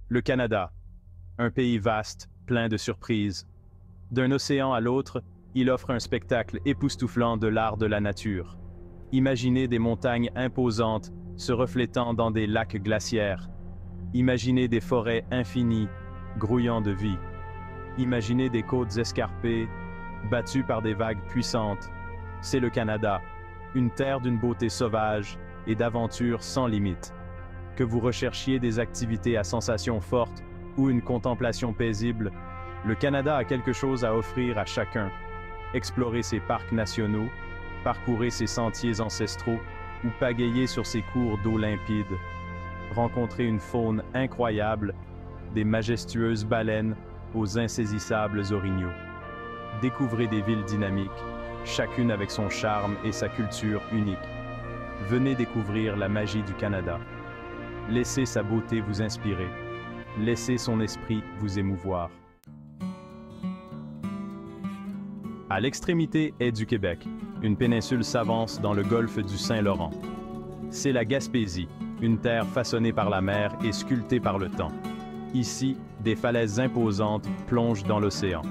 Le Canada, un pays vaste, plein de surprises. D'un océan à l'autre, il offre un spectacle époustouflant de l'art de la nature. Imaginez des montagnes imposantes se reflétant dans des lacs glaciaires. Imaginez des forêts infinies, grouillant de vie. Imaginez des côtes escarpées, battues par des vagues puissantes. C'est le Canada, une terre d'une beauté sauvage et d'aventures sans limite. Que vous recherchiez des activités à sensations fortes ou une contemplation paisible, le Canada a quelque chose à offrir à chacun. Explorez ses parcs nationaux, parcourez ses sentiers ancestraux ou pagayez sur ses cours d'eau limpides. Rencontrez une faune incroyable, des majestueuses baleines aux insaisissables orignaux. Découvrez des villes dynamiques, chacune avec son charme et sa culture unique. Venez découvrir la magie du Canada. Laissez sa beauté vous inspirer. Laissez son esprit vous émouvoir. À l'extrémité est du Québec. Une péninsule s'avance dans le golfe du Saint-Laurent. C'est la Gaspésie, une terre façonnée par la mer et sculptée par le temps. Ici, des falaises imposantes plongent dans l'océan.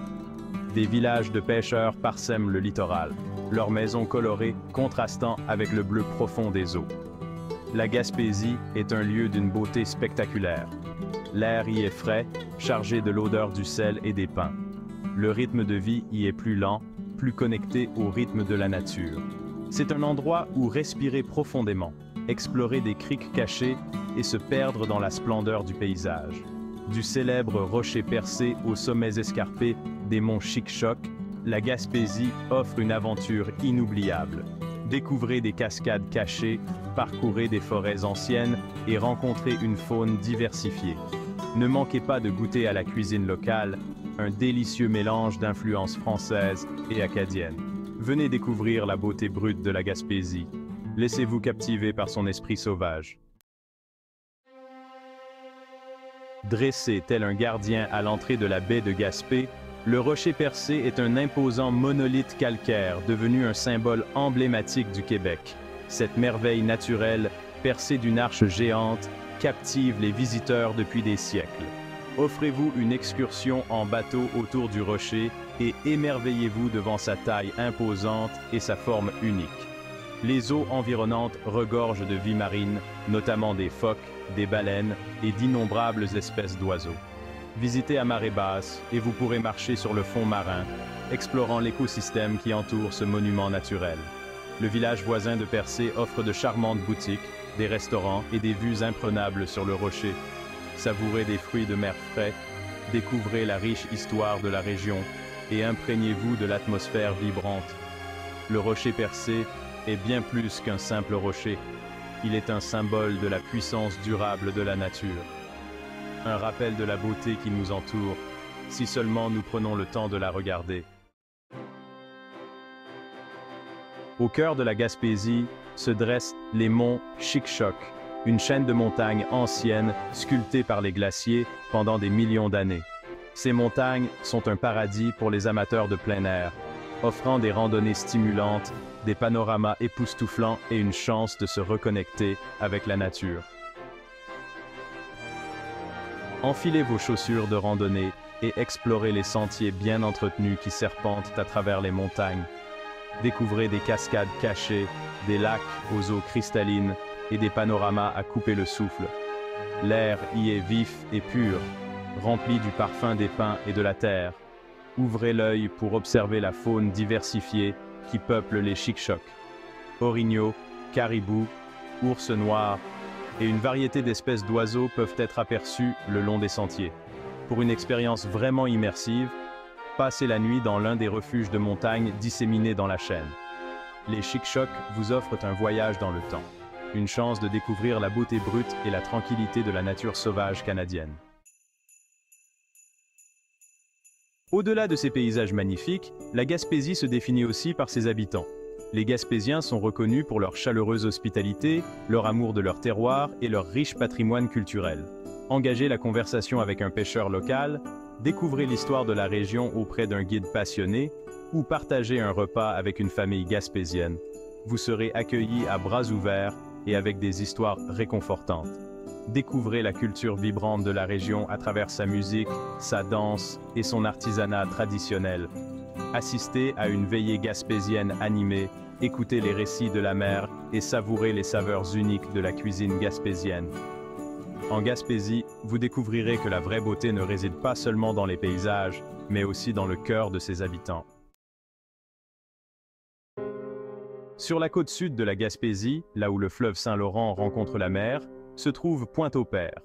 Des villages de pêcheurs parsèment le littoral, leurs maisons colorées contrastant avec le bleu profond des eaux. La Gaspésie est un lieu d'une beauté spectaculaire. L'air y est frais, chargé de l'odeur du sel et des pins. Le rythme de vie y est plus lent, plus connecté au rythme de la nature. C'est un endroit où respirer profondément, explorer des criques cachées et se perdre dans la splendeur du paysage. Du célèbre rocher percé aux sommets escarpés des monts Chic-Choc, la Gaspésie offre une aventure inoubliable. Découvrez des cascades cachées, parcourez des forêts anciennes et rencontrez une faune diversifiée. Ne manquez pas de goûter à la cuisine locale, un délicieux mélange d'influences françaises et acadiennes. Venez découvrir la beauté brute de la Gaspésie. Laissez-vous captiver par son esprit sauvage. Dressé tel un gardien à l'entrée de la baie de Gaspé, le rocher percé est un imposant monolithe calcaire devenu un symbole emblématique du Québec. Cette merveille naturelle, percée d'une arche géante, captive les visiteurs depuis des siècles. Offrez-vous une excursion en bateau autour du rocher et émerveillez-vous devant sa taille imposante et sa forme unique. Les eaux environnantes regorgent de vie marine, notamment des phoques, des baleines et d'innombrables espèces d'oiseaux. Visitez à marée basse et vous pourrez marcher sur le fond marin, explorant l'écosystème qui entoure ce monument naturel. Le village voisin de Percé offre de charmantes boutiques, des restaurants et des vues imprenables sur le rocher. Savourez des fruits de mer frais, découvrez la riche histoire de la région et imprégnez-vous de l'atmosphère vibrante. Le rocher Percé est bien plus qu'un simple rocher. Il est un symbole de la puissance durable de la nature. Un rappel de la beauté qui nous entoure, si seulement nous prenons le temps de la regarder. Au cœur de la Gaspésie se dressent les monts Chic-Choc, une chaîne de montagnes anciennes sculptées par les glaciers pendant des millions d'années. Ces montagnes sont un paradis pour les amateurs de plein air, offrant des randonnées stimulantes, des panoramas époustouflants et une chance de se reconnecter avec la nature. Enfilez vos chaussures de randonnée et explorez les sentiers bien entretenus qui serpentent à travers les montagnes. Découvrez des cascades cachées, des lacs aux eaux cristallines et des panoramas à couper le souffle. L'air y est vif et pur, rempli du parfum des pins et de la terre. Ouvrez l'œil pour observer la faune diversifiée qui peuple les Chic-Chocs. Orignaux, caribous, ours noirs et une variété d'espèces d'oiseaux peuvent être aperçus le long des sentiers. Pour une expérience vraiment immersive, passez la nuit dans l'un des refuges de montagne disséminés dans la chaîne. Les Chic-Chocs vous offrent un voyage dans le temps, une chance de découvrir la beauté brute et la tranquillité de la nature sauvage canadienne. Au-delà de ces paysages magnifiques, la Gaspésie se définit aussi par ses habitants. Les Gaspésiens sont reconnus pour leur chaleureuse hospitalité, leur amour de leur terroir et leur riche patrimoine culturel. Engagez la conversation avec un pêcheur local, découvrez l'histoire de la région auprès d'un guide passionné ou partagez un repas avec une famille gaspésienne. Vous serez accueillis à bras ouverts et avec des histoires réconfortantes. Découvrez la culture vibrante de la région à travers sa musique, sa danse et son artisanat traditionnel. Assistez à une veillée gaspésienne animée, écoutez les récits de la mer et savourez les saveurs uniques de la cuisine gaspésienne. En Gaspésie, vous découvrirez que la vraie beauté ne réside pas seulement dans les paysages, mais aussi dans le cœur de ses habitants. Sur la côte sud de la Gaspésie, là où le fleuve Saint-Laurent rencontre la mer, se trouve Pointe-au-Père.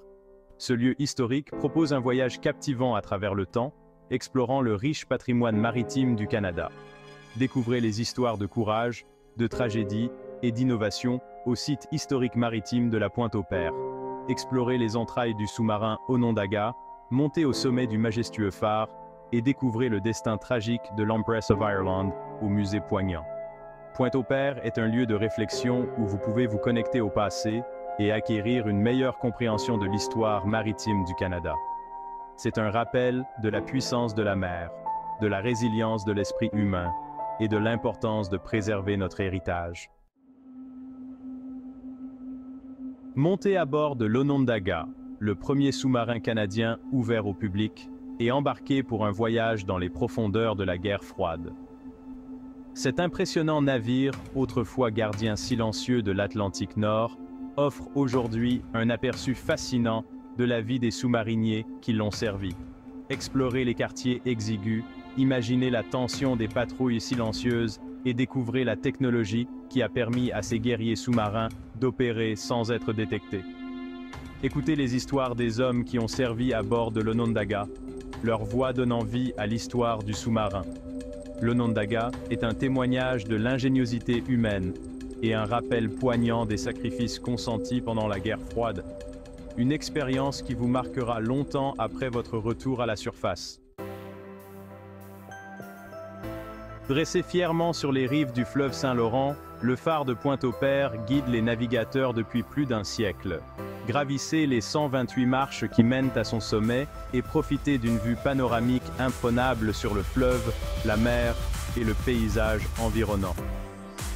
Ce lieu historique propose un voyage captivant à travers le temps, explorant le riche patrimoine maritime du Canada. Découvrez les histoires de courage, de tragédie et d'innovation au site historique maritime de la Pointe-au-Père. Explorez les entrailles du sous-marin Onondaga, montez au sommet du majestueux phare et découvrez le destin tragique de l'Empress of Ireland au musée Poignant. Pointe-au-Père est un lieu de réflexion où vous pouvez vous connecter au passé et acquérir une meilleure compréhension de l'histoire maritime du Canada. C'est un rappel de la puissance de la mer, de la résilience de l'esprit humain et de l'importance de préserver notre héritage. Montez à bord de l'Onondaga, le premier sous-marin canadien ouvert au public, et embarquez pour un voyage dans les profondeurs de la guerre froide. Cet impressionnant navire, autrefois gardien silencieux de l'Atlantique Nord, offre aujourd'hui un aperçu fascinant de la vie des sous-mariniers qui l'ont servi. Explorez les quartiers exigus, imaginez la tension des patrouilles silencieuses et découvrez la technologie qui a permis à ces guerriers sous-marins d'opérer sans être détectés. Écoutez les histoires des hommes qui ont servi à bord de l'Onondaga, leur voix donnant vie à l'histoire du sous-marin. L'Onondaga est un témoignage de l'ingéniosité humaine et un rappel poignant des sacrifices consentis pendant la guerre froide. Une expérience qui vous marquera longtemps après votre retour à la surface. Dressé fièrement sur les rives du fleuve Saint-Laurent, le phare de Pointe-au-Père guide les navigateurs depuis plus d'un siècle. Gravissez les 128 marches qui mènent à son sommet et profitez d'une vue panoramique imprenable sur le fleuve, la mer et le paysage environnant.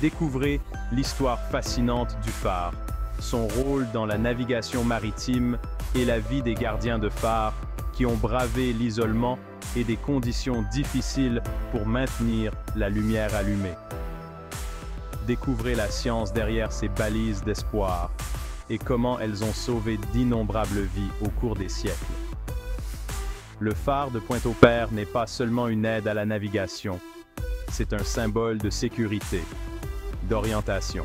Découvrez l'histoire fascinante du phare, son rôle dans la navigation maritime et la vie des gardiens de phare qui ont bravé l'isolement et des conditions difficiles pour maintenir la lumière allumée. Découvrez la science derrière ces balises d'espoir et comment elles ont sauvé d'innombrables vies au cours des siècles. Le phare de Pointe-au-Père n'est pas seulement une aide à la navigation, c'est un symbole de sécurité, d'orientation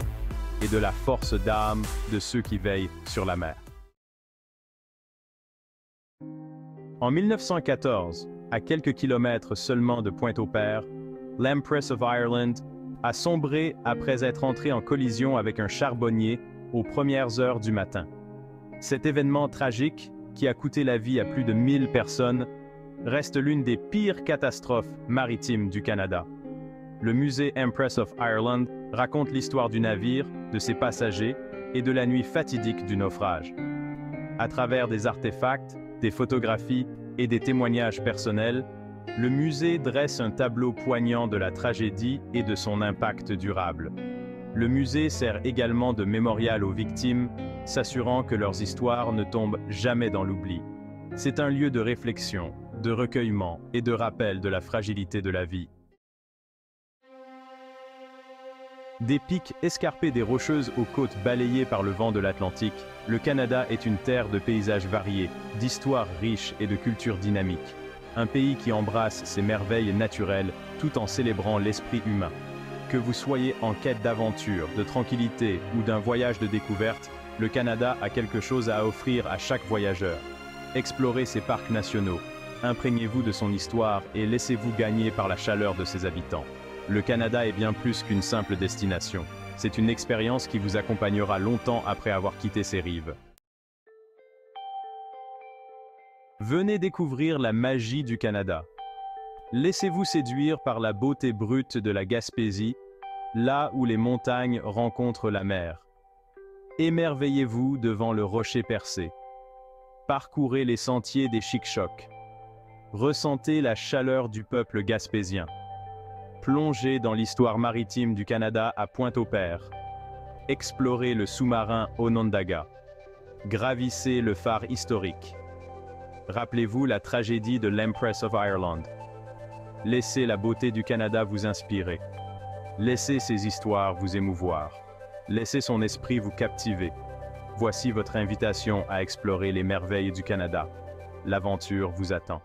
et de la force d'âme de ceux qui veillent sur la mer. En 1914, à quelques kilomètres seulement de Pointe-au-Père, l'Empress of Ireland a sombré après être entrée en collision avec un charbonnier aux premières heures du matin. Cet événement tragique, qui a coûté la vie à plus de 1000 personnes, reste l'une des pires catastrophes maritimes du Canada. Le musée Empress of Ireland raconte l'histoire du navire, de ses passagers et de la nuit fatidique du naufrage. À travers des artefacts, des photographies et des témoignages personnels, le musée dresse un tableau poignant de la tragédie et de son impact durable. Le musée sert également de mémorial aux victimes, s'assurant que leurs histoires ne tombent jamais dans l'oubli. C'est un lieu de réflexion, de recueillement et de rappel de la fragilité de la vie. Des pics escarpés des Rocheuses aux côtes balayées par le vent de l'Atlantique, le Canada est une terre de paysages variés, d'histoires riches et de cultures dynamiques. Un pays qui embrasse ses merveilles naturelles tout en célébrant l'esprit humain. Que vous soyez en quête d'aventure, de tranquillité ou d'un voyage de découverte, le Canada a quelque chose à offrir à chaque voyageur. Explorez ses parcs nationaux, imprégnez-vous de son histoire et laissez-vous gagner par la chaleur de ses habitants. Le Canada est bien plus qu'une simple destination. C'est une expérience qui vous accompagnera longtemps après avoir quitté ses rives. Venez découvrir la magie du Canada. Laissez-vous séduire par la beauté brute de la Gaspésie, là où les montagnes rencontrent la mer. Émerveillez-vous devant le rocher percé. Parcourez les sentiers des Chic-Chocs. Ressentez la chaleur du peuple gaspésien. Plongez dans l'histoire maritime du Canada à Pointe-au-Père. Explorez le sous-marin Onondaga. Gravissez le phare historique. Rappelez-vous la tragédie de l'Empress of Ireland. Laissez la beauté du Canada vous inspirer. Laissez ses histoires vous émouvoir. Laissez son esprit vous captiver. Voici votre invitation à explorer les merveilles du Canada. L'aventure vous attend.